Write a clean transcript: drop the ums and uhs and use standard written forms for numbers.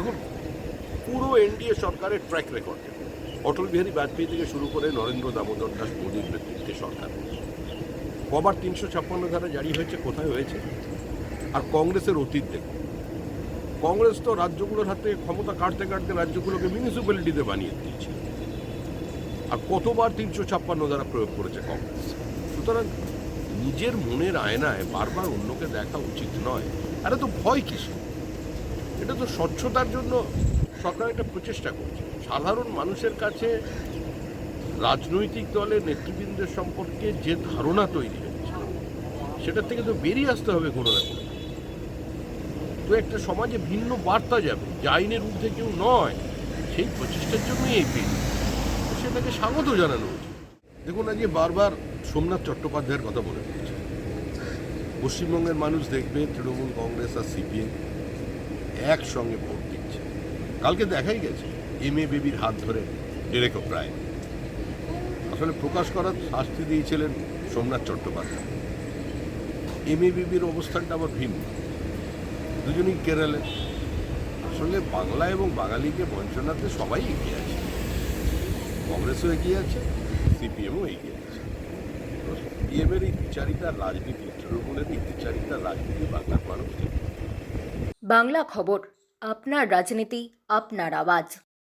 দেখুন, পুরো এনডিএ সরকারের ট্র্যাক রেকর্ড, অটল বিহারী বাজপেয়ী থেকে শুরু করে নরেন্দ্র দামোদর দাস মোদীর নেতৃত্বে সরকার কবার 356 ধারা জারি হয়েছে, কোথায় হয়েছে? আর কংগ্রেসের অতীত দেখুন, কংগ্রেস তো রাজ্যগুলোর হাতে ক্ষমতা কাটতে কাটতে রাজ্যগুলোকে মিউনিসিপ্যালিটিতে বানিয়ে দিয়েছে। আর কতবার 356 ধারা প্রয়োগ করেছে কংগ্রেস। সুতরাং নিজের মনের আয়নায় বারবার অন্যকে দেখা উচিত নয়। আরে তো ভয় কিসে? এটা তো স্বচ্ছতার জন্য সরকার একটা প্রচেষ্টা করছে। সাধারণ মানুষের কাছে রাজনৈতিক দলের নেতৃবৃন্দের সম্পর্কে যে ধারণা তৈরি হয়েছে, সেটার থেকে তো বেরিয়ে আসতে হবে কোনো না কোনো। তো একটা সমাজে ভিন্ন বার্তা যাবে, যে আইনের ঊর্ধ্বে কেউ নয়, সেই প্রচেষ্টার জন্যই এই বিল। সেটাকে স্বাগত জানানো উচিত। দেখুন, আজকে বারবার সোমনাথ চট্টোপাধ্যায়ের কথা বলে দিচ্ছে। পশ্চিমবঙ্গের মানুষ দেখবে তৃণমূল, কংগ্রেস আর সিপিএম একসঙ্গে ভোট দিচ্ছে। কালকে দেখাই গেছে এমএ বেবির হাত ধরে ডেরেক ওব্রায়েন। আসলে প্রকাশ করার শাস্তি দিয়েছিলেন সোমনাথ চট্টোপাধ্যায়। এমএ বেবির অবস্থানটা আবার ভিন্ন, দুজনই কেরালে। আসলে বাংলা এবং বাঙালিকে বঞ্চনাতে সবাই এগিয়ে আছে, কংগ্রেসও এগিয়ে আছে, সিপিএমও এগিয়ে আছে। সিপিএমের এই দ্বিচারিতার রাজনীতি, তৃণমূলের এই দ্বিচারিতার রাজনীতি বাংলার মানুষ। বাংলা খবর, আপনার রাজনীতি, আপনার আওয়াজ।